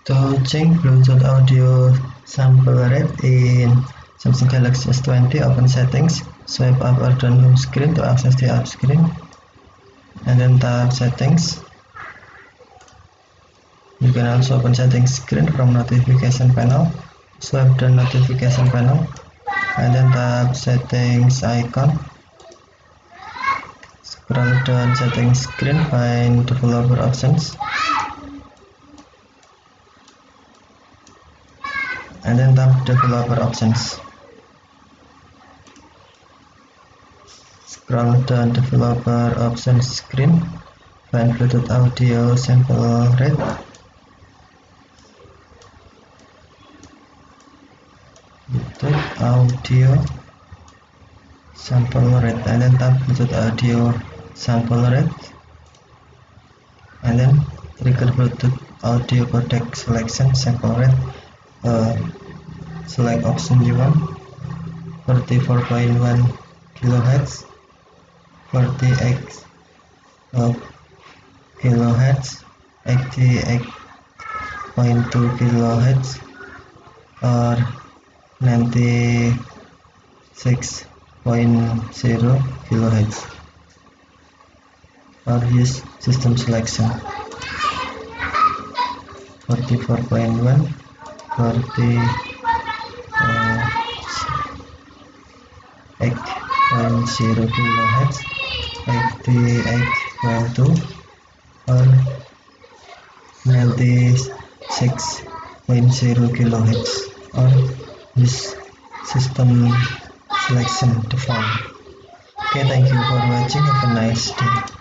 To change Bluetooth audio sample rate in Samsung Galaxy S20, open settings, swipe up or down home screen to access the app screen, and then tap settings. You can also open settings screen from notification panel, swipe down notification panel, and then tap settings icon. Scroll down settings screen, find developer options, and then tap developer options. Scroll down developer options screen, find Bluetooth audio sample rate, Bluetooth audio sample rate, and then tap Bluetooth audio sample rate, and then trigger Bluetooth audio codec selection sample rate. Select option you want: 44.1 kHz, 48 kHz, 88.2 kHz, or 96.0 kHz, or use system selection 44.1, 48.0 kHz, 88.2, or 96.0 kHz, or use system selection default. Okay, thank you for watching. Have a nice day.